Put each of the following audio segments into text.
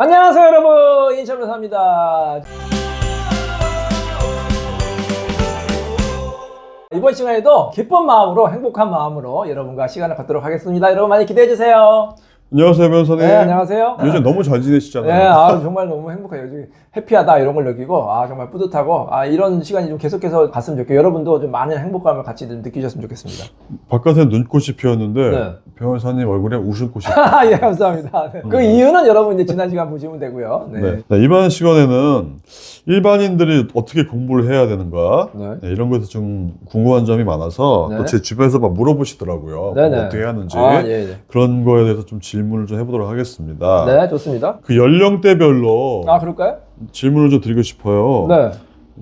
안녕하세요 여러분, 인천변호사입니다. 이번 시간에도 기쁜 마음으로 행복한 마음으로 여러분과 시간을 갖도록 하겠습니다. 여러분 많이 기대해 주세요. 안녕하세요, 변호사님. 네, 안녕하세요. 요즘 너무 잘 지내시잖아요. 네, 정말 너무 행복해요. 요즘 해피하다 이런 걸 느끼고 정말 뿌듯하고 이런 시간이 좀 계속해서 갔으면 좋겠고 여러분도 좀 많은 행복감을 같이 좀 느끼셨으면 좋겠습니다. 바깥에 눈꽃이 피었는데 네. 변호사님 얼굴에 웃음꽃이 예, 감사합니다. 네. 그 이유는 여러분 이제 지난 시간 보시면 되고요. 네. 네. 네, 이번 시간에는 일반인들이 어떻게 공부를 해야 되는가 네. 네, 이런 것에서 좀 궁금한 점이 많아서 네. 또 제 주변에서 막 물어보시더라고요. 네네. 어떻게 해야 하는지 예. 그런 거에 대해서 좀 질문을 좀 해보도록 하겠습니다. 네, 좋습니다. 그 연령대별로 그럴까요? 질문을 좀 드리고 싶어요. 네.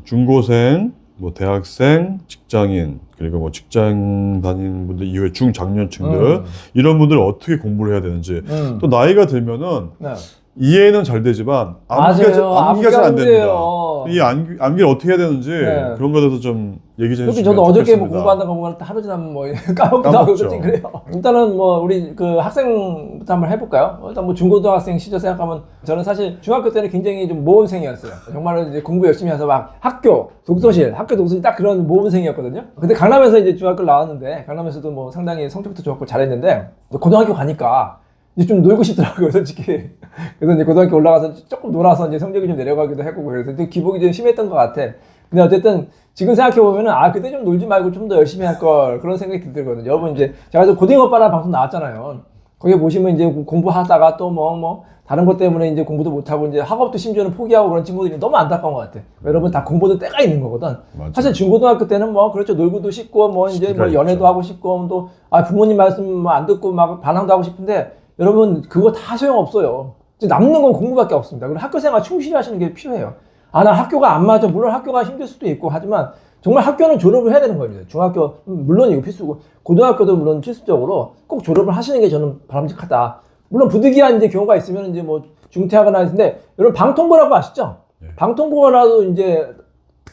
중고생, 뭐 대학생, 직장인, 그리고 뭐 직장 다니는 분들 이후에 중장년층들 이런 분들 어떻게 공부를 해야 되는지 또 나이가 들면은 네. 이해는 잘 되지만 암기가 잘 안 됩니다. 돼요. 이 암기를 어떻게 해야 되는지 네. 그런 거에 대해서 좀 얘기 좀 특히 해주시면 저도 어저께 뭐 좋겠습니다. 공부한다고 보면 하루 지나면 뭐 까먹기도 하고 그렇지 그래요. 일단은 뭐 우리 그 학생부터 한번 해볼까요? 일단 뭐 중고등학생 시절 생각하면 저는 사실 중학교 때는 굉장히 좀 모범생이었어요. 정말로 이제 공부 열심히 해서 막 학교 독서실 딱 그런 모범생이었거든요. 근데 강남에서 이제 중학교를 나왔는데 강남에서도 뭐 상당히 성적도 좋았고 잘했는데 고등학교 가니까 이제 좀 놀고 싶더라고요, 솔직히. 그래서 이제 고등학교 올라가서 조금 놀아서 이제 성적이 좀 내려가기도 했고 그래서 기복이 좀 심했던 것 같아. 근데 어쨌든 지금 생각해보면은 그때 좀 놀지 말고 좀 더 열심히 할 걸 그런 생각이 들거든요. 여러분 이제 제가 고딩오빠라는 방송 나왔잖아요. 거기 보시면 이제 공부하다가 또 뭐 다른 것 때문에 이제 공부도 못하고 이제 학업도 심지어는 포기하고 그런 친구들이 너무 안타까운 것 같아. 여러분 다 공부도 때가 있는 거거든. 맞아. 사실 중고등학교 때는 뭐 그렇죠. 놀고도 싶고 뭐 이제 뭐 연애도 있죠. 하고 싶고 또 부모님 말씀 뭐 안 듣고 막 반항도 하고 싶은데 여러분 그거 다 소용없어요. 이제 남는 건 공부밖에 없습니다. 그리고 학교 생활 충실히 하시는 게 필요해요. 나 학교가 안 맞아. 물론 학교가 힘들 수도 있고 하지만 정말 학교는 졸업을 해야 되는 겁니다. 중학교 물론 이거 필수고 고등학교도 물론 필수적으로 꼭 졸업을 하시는 게 저는 바람직하다. 물론 부득이한 이제 경우가 있으면 이제 뭐 중퇴하거나 했는데 여러분 방통고라고 아시죠? 네. 방통고라도 이제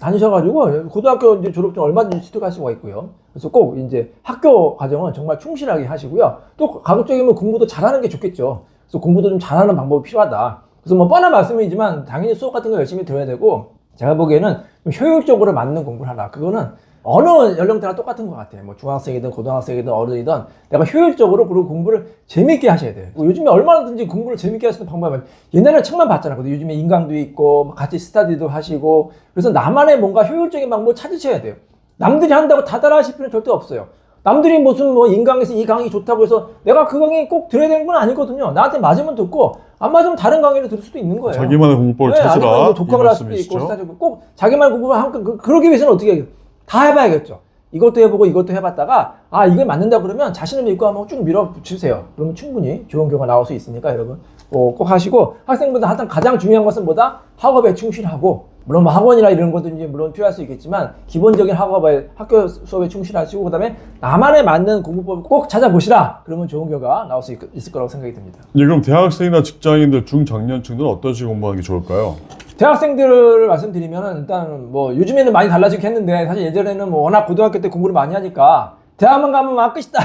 다니셔가지고 고등학교 이제 졸업 중 얼마든지 취득할 수가 있고요. 그래서 꼭 이제 학교 과정은 정말 충실하게 하시고요. 또 가급적이면 공부도 잘하는 게 좋겠죠. 그래서 공부도 좀 잘하는 방법이 필요하다. 그래서 뭐 뻔한 말씀이지만 당연히 수업 같은 거 열심히 들어야 되고 제가 보기에는 좀 효율적으로 맞는 공부를 하라. 그거는 어느 연령대나 똑같은 것 같아요. 뭐 중학생이든 고등학생이든 어른이든 내가 효율적으로 그리고 공부를 재밌게 하셔야 돼요. 요즘에 얼마든지 공부를 재밌게 할 수 있는 방법이 많아요. 옛날에는 책만 봤잖아요. 근데 요즘에 인강도 있고 같이 스터디도 하시고 그래서 나만의 뭔가 효율적인 방법을 찾으셔야 돼요. 남들이 한다고 다 따라하실 필요는 절대 없어요. 남들이 무슨 뭐 인강에서 이 강의 좋다고 해서 내가 그 강의 꼭 들어야 되는 건 아니거든요. 나한테 맞으면 듣고 안 맞으면 다른 강의를 들을 수도 있는 거예요. 자기만의 공부법을 찾으라. 아니면 독학을 할 수도 있고 스타디고 꼭 자기만의 공부를 하면 그러기 위해서는 어떻게 해요? 다 해봐야겠죠. 이것도 해보고 이것도 해봤다가 이게 맞는다 그러면 자신을 믿고 한번 쭉 밀어붙이세요. 그러면 충분히 좋은 결과 나올 수 있으니까 여러분 꼭 하시고 학생분들 하여튼 가장 중요한 것은 뭐다? 학업에 충실하고 물론 뭐 학원이나 이런 것도 이제 물론 필요할 수 있겠지만 기본적인 학교 수업에 충실하시고 그다음에 나만에 맞는 공부법을 꼭 찾아보시라. 그러면 좋은 결과 나올 수 있을 거라고 생각이 듭니다. 예, 그럼 대학생이나 직장인들, 중장년층들은 어떤 식으로 공부하는 게 좋을까요? 대학생들을 말씀드리면은 일단 뭐 요즘에는 많이 달라지긴 했는데 사실 예전에는 뭐 워낙 고등학교 때 공부를 많이 하니까 대학만 가면 막 끝이다.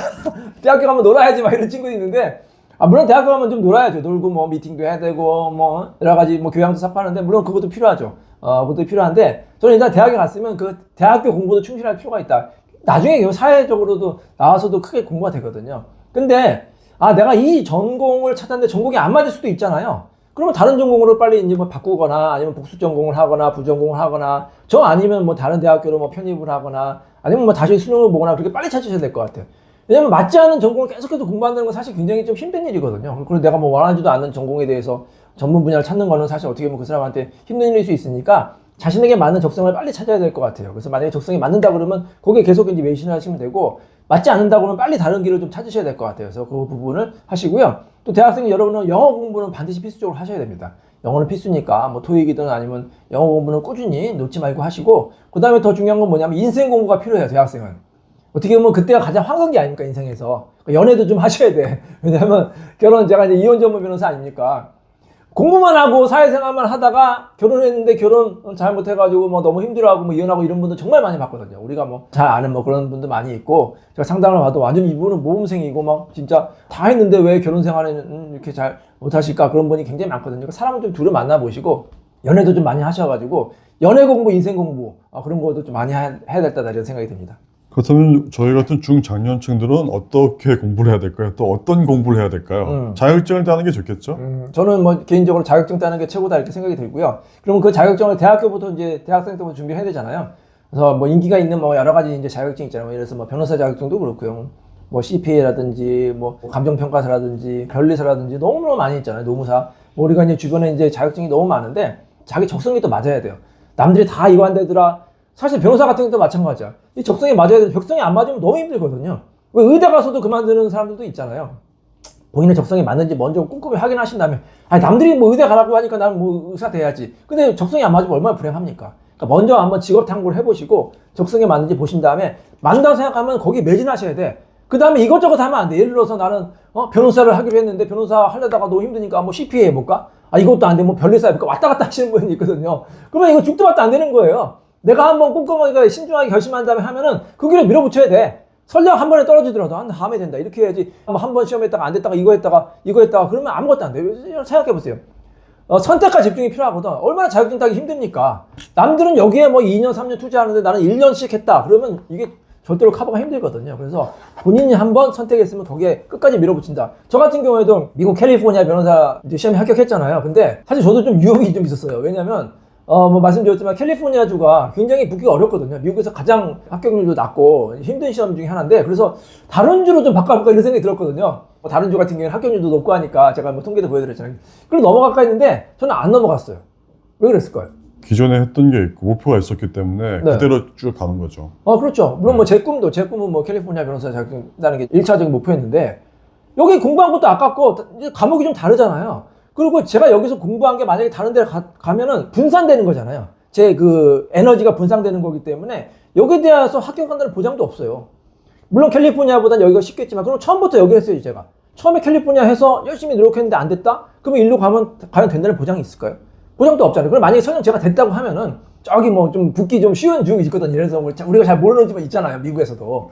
대학교 가면 놀아야지 막 이런 친구도 있는데 물론 대학교 가면 좀 놀아야죠. 놀고 뭐 미팅도 해야 되고 뭐 여러 가지 뭐 교양도 삽하는데 물론 그것도 필요하죠. 그것도 필요한데 저는 일단 대학에 갔으면 그 대학교 공부도 충실할 필요가 있다. 나중에 사회적으로도 나와서도 크게 공부가 되거든요. 근데 내가 이 전공을 찾았는데 전공이 안 맞을 수도 있잖아요. 그러면 다른 전공으로 빨리 이제 뭐 바꾸거나 아니면 복수 전공을 하거나 부전공을 하거나 저 아니면 뭐 다른 대학교로 뭐 편입을 하거나 아니면 뭐 다시 수능을 보거나 그렇게 빨리 찾으셔야 될 것 같아요. 왜냐면 맞지 않은 전공을 계속해서 공부한다는 건 사실 굉장히 좀 힘든 일이거든요. 그리고 내가 뭐 원하지도 않는 전공에 대해서 전문 분야를 찾는 거는 사실 어떻게 보면 그 사람한테 힘든 일일 수 있으니까 자신에게 맞는 적성을 빨리 찾아야 될 것 같아요. 그래서 만약에 적성이 맞는다 그러면 거기에 계속 이제 매진을 하시면 되고 맞지 않는다 그러면 빨리 다른 길을 좀 찾으셔야 될 것 같아요. 그래서 그 부분을 하시고요. 또 대학생 여러분은 영어 공부는 반드시 필수적으로 하셔야 됩니다. 영어는 필수니까 뭐 토익이든 아니면 영어 공부는 꾸준히 놓지 말고 하시고 그 다음에 더 중요한 건 뭐냐면 인생 공부가 필요해요. 대학생은. 어떻게 보면 그때가 가장 황금기 아닙니까 인생에서. 연애도 좀 하셔야 돼. 왜냐면 제가 이제 이혼 전문 변호사 아닙니까. 공부만 하고 사회생활만 하다가 결혼했는데 결혼 잘못해가지고 뭐 너무 힘들어하고 뭐 이혼하고 이런 분들 정말 많이 봤거든요. 우리가 뭐 잘 아는 뭐 그런 분들 많이 있고, 제가 상담을 봐도 완전 이분은 모범생이고 막 진짜 다 했는데 왜 결혼 생활에는 이렇게 잘 못하실까, 그런 분이 굉장히 많거든요. 그러니까 사람을 좀 두루 만나보시고 연애도 좀 많이 하셔가지고 연애 공부, 인생 공부 그런 것도 좀 많이 해야 됐다 이런 생각이 듭니다. 그렇다면 저희 같은 중장년층들은 어떻게 공부를 해야 될까요? 또 어떤 공부를 해야 될까요? 자격증을 따는 게 좋겠죠? 저는 뭐 개인적으로 자격증 따는 게 최고다 이렇게 생각이 들고요. 그러면 그 자격증을 대학교부터 이제 대학생 때부터 준비해야 되잖아요. 그래서 뭐 인기가 있는 뭐 여러 가지 이제 자격증 있잖아요. 예를 들어서 뭐 변호사 자격증도 그렇고요. 뭐 CPA라든지 뭐 감정평가사라든지 변리사라든지 너무너무 많이 있잖아요. 노무사. 뭐 우리가 이제 주변에 이제 자격증이 너무 많은데 자기 적성이 또 맞아야 돼요. 남들이 다 이거 한 데더라. 사실 변호사 같은 경우도 마찬가지야. 이 적성이 맞아야 돼. 적성이 안 맞으면 너무 힘들거든요. 왜 의대 가서도 그만두는 사람들도 있잖아요. 본인의 적성이 맞는지 먼저 꼼꼼히 확인하신 다음에, 아니 남들이 뭐 의대 가라고 하니까 나는 뭐 의사 돼야지. 근데 적성이 안 맞으면 얼마나 불행합니까? 그러니까 먼저 한번 직업 탐구를 해보시고 적성이 맞는지 보신 다음에 맞는다고 생각하면 거기에 매진하셔야 돼. 그 다음에 이것저것 하면 안 돼. 예를 들어서 나는 변호사를 하기로 했는데 변호사 하려다가 너무 힘드니까 뭐 CPA 해볼까? 이것도 안 돼. 뭐 변리사 해볼까? 왔다 갔다 하시는 분이 있거든요. 그러면 이거 죽도 맛도 안 되는 거예요. 내가 한번 꼼꼼하게 신중하게 결심한 다음에 하면은 그 길에 밀어붙여야 돼. 설령 한 번에 떨어지더라도 다음에 된다 이렇게 해야지. 한 번 시험했다가 안 됐다가 이거 했다가 그러면 아무것도 안 돼요. 생각해보세요. 선택과 집중이 필요하거든. 얼마나 자격증 따기 힘듭니까? 남들은 여기에 뭐 2년 3년 투자하는데 나는 1년씩 했다 그러면 이게 절대로 커버가 힘들거든요. 그래서 본인이 한번 선택했으면 거기에 끝까지 밀어붙인다. 저 같은 경우에도 미국 캘리포니아 변호사 이제 시험에 합격했잖아요. 근데 사실 저도 좀 유혹이 좀 있었어요. 왜냐면 뭐 말씀드렸지만 캘리포니아주가 굉장히 붙기가 어렵거든요. 미국에서 가장 합격률도 낮고 힘든 시험 중에 하나인데, 그래서 다른 주로 좀 바꿔볼까 이런 생각이 들었거든요. 뭐 다른 주 같은 경우에는 합격률도 높고 하니까 제가 뭐 통계도 보여드렸잖아요. 그래서 넘어갈까 했는데 저는 안 넘어갔어요. 왜 그랬을까요? 기존에 했던 게 있고 목표가 있었기 때문에 네. 그대로 쭉 가는 거죠. 그렇죠. 물론 뭐 제 꿈은 뭐 캘리포니아 변호사 자격증 따는 게 1차적인 목표였는데, 여기 공부한 것도 아깝고 이제 과목이 좀 다르잖아요. 그리고 제가 여기서 공부한 게 만약에 다른 데 가면은 분산되는 거잖아요. 제 그 에너지가 분산되는 거기 때문에 여기에 대해서 합격한다는 보장도 없어요. 물론 캘리포니아보단 여기가 쉽겠지만, 그럼 처음부터 여기 했어요. 제가 처음에 캘리포니아 해서 열심히 노력했는데 안 됐다? 그러면 일로 가면 과연 된다는 보장이 있을까요? 보장도 없잖아요. 그럼 만약에 설령 제가 됐다고 하면은 저기 뭐 좀 붙기 좀 쉬운 주이 있거든요. 예를 들어서 뭐 우리가 잘 모르는 집은 있잖아요. 미국에서도.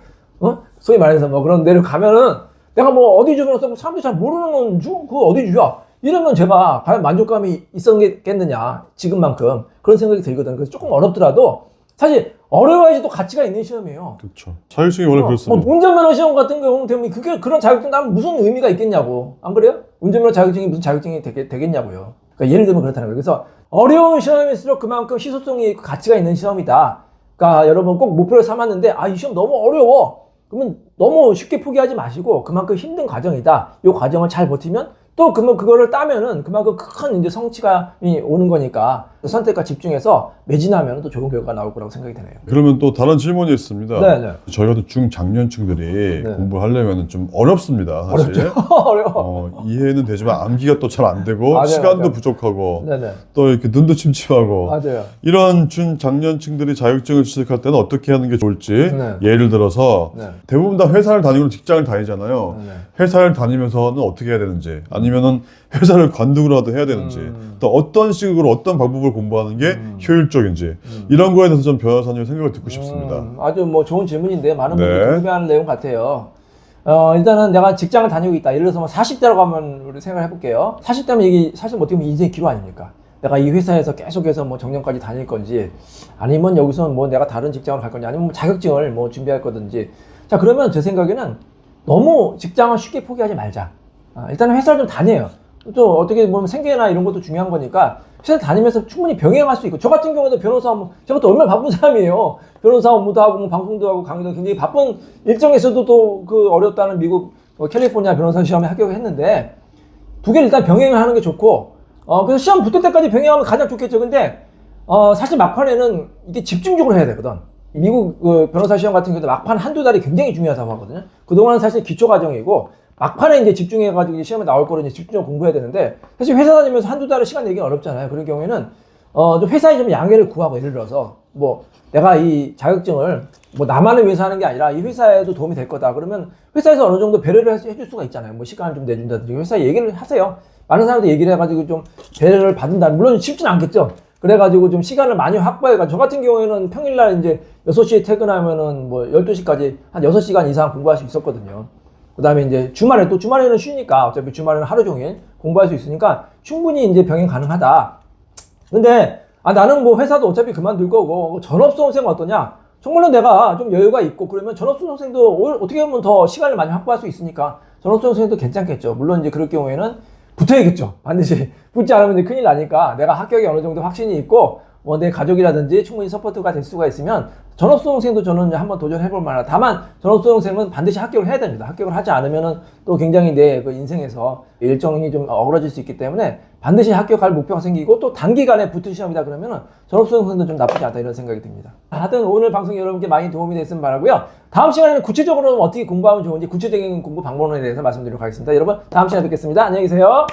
소위 말해서 뭐 그런 데를 가면은 내가 뭐 어디 주변에서 사람들이 잘 모르는 주? 그거 어디 주야? 이러면 제가 과연 만족감이 있었겠느냐. 지금만큼. 그런 생각이 들거든요. 그래서 조금 어렵더라도 사실 어려워야지 또 가치가 있는 시험이에요. 그렇죠. 자격증이 원래 그렇습니다. 뭐 운전면허 시험 같은 경우는 되면 그게 그런 자격증 따면 무슨 의미가 있겠냐고. 안 그래요? 운전면허 자격증이 무슨 자격증이 되겠냐고요. 그러니까 예를 들면 그렇다는 거예요. 그래서 어려운 시험일수록 그만큼 희소성이 있고 가치가 있는 시험이다. 그러니까 여러분 꼭 목표를 삼았는데 이 시험 너무 어려워. 그러면 너무 쉽게 포기하지 마시고 그만큼 힘든 과정이다. 이 과정을 잘 버티면 또 그거를 따면은 그만큼 큰 이제 성취가 오는 거니까 선택과 집중해서 매진하면 또 좋은 결과가 나올 거라고 생각이 되네요. 그러면 또 다른 질문이 있습니다. 네네. 저희 같은 중장년층들이 네. 공부하려면 좀 어렵습니다. 사실. 어려워. 이해는 되지만 암기가 또 잘 안 되고 맞아요, 시간도 맞아요. 부족하고 네네. 또 이렇게 눈도 침침하고 맞아요. 이런 중장년층들이 자격증을 취득할 때는 어떻게 하는 게 좋을지 네. 예를 들어서 네. 대부분 다 회사를 다니고 직장을 다니잖아요. 네. 회사를 다니면서는 어떻게 해야 되는지 아니면은 회사를 관두고라도 해야 되는지 또 어떤 식으로 어떤 방법을 공부하는 게 효율적인지 이런 거에 대해서 좀 변호사님 생각을 듣고 싶습니다. 아주 뭐 좋은 질문인데 많은 네. 분들이 궁금해하는 내용 같아요. 일단은 내가 직장을 다니고 있다. 예를 들어서 뭐 40대라고 하면 우리 생각을 해볼게요. 40대면 이게 사실 어떻게 보면 인생의 기로 아닙니까? 내가 이 회사에서 계속해서 뭐 정년까지 다닐 건지 아니면 여기서 뭐 내가 다른 직장을 갈 건지 아니면 뭐 자격증을 뭐 준비할 거든지. 자, 그러면 제 생각에는 너무 직장을 쉽게 포기하지 말자. 일단은 회사를 좀 다녀요. 또 어떻게 보면 생계나 이런 것도 중요한 거니까 회사 다니면서 충분히 병행할 수 있고, 저 같은 경우에도 변호사 업무, 제가 또 얼마나 바쁜 사람이에요. 변호사 업무도 하고 뭐 방송도 하고 강의도 굉장히 바쁜 일정에서도 또 그 어렵다는 미국 캘리포니아 변호사 시험에 합격을 했는데 두 개를 일단 병행을 하는 게 좋고, 그래서 시험 붙을 때까지 병행하면 가장 좋겠죠. 근데 사실 막판에는 이게 집중적으로 해야 되거든. 미국 그 변호사 시험 같은 경우도 막판 한두 달이 굉장히 중요하다고 하거든요. 그동안은 사실 기초 과정이고 막판에 이제 집중해가지고 시험에 나올 거를 이제 집중적으로 공부해야 되는데, 사실 회사 다니면서 한두 달을 시간 내기는 어렵잖아요. 그런 경우에는 좀 회사에 좀 양해를 구하고, 예를 들어서 뭐 내가 이 자격증을 뭐 나만을 위해서 하는 게 아니라 이 회사에도 도움이 될 거다. 그러면 회사에서 어느 정도 배려를 해줄 수가 있잖아요. 뭐 시간을 좀 내준다든지 회사에 얘기를 하세요. 많은 사람들이 얘기를 해가지고 좀 배려를 받는다. 물론 쉽진 않겠죠. 그래가지고 좀 시간을 많이 확보해가지고 저 같은 경우에는 평일날 이제 6시에 퇴근하면은 뭐 12시까지 한 6시간 이상 공부할 수 있었거든요. 그 다음에 이제 주말에는 쉬니까 어차피 주말에는 하루 종일 공부할 수 있으니까 충분히 이제 병행 가능하다. 근데 나는 뭐 회사도 어차피 그만둘 거고 전업수험생은 어떠냐? 정말로 내가 좀 여유가 있고 그러면 전업수험생도 어떻게 보면 더 시간을 많이 확보할 수 있으니까 전업수험생도 괜찮겠죠. 물론 이제 그럴 경우에는 붙어야겠죠. 반드시 붙지 않으면 이제 큰일 나니까 내가 합격에 어느 정도 확신이 있고 뭐 내 가족이라든지 충분히 서포트가 될 수가 있으면 전업수험생도 저는 한번 도전해볼 만하다. 다만 전업수험생은 반드시 합격을 해야 됩니다. 합격을 하지 않으면은 또 굉장히 내 그 인생에서 일정이 좀 어그러질 수 있기 때문에 반드시 합격할 목표가 생기고 또 단기간에 붙은 시험이다 그러면은 전업수험생도 좀 나쁘지 않다 이런 생각이 듭니다. 하여튼 오늘 방송이 여러분께 많이 도움이 됐으면 바라고요. 다음 시간에는 구체적으로 어떻게 공부하면 좋은지 구체적인 공부 방법론에 대해서 말씀드리도록 하겠습니다. 여러분 다음 시간에 뵙겠습니다. 안녕히 계세요.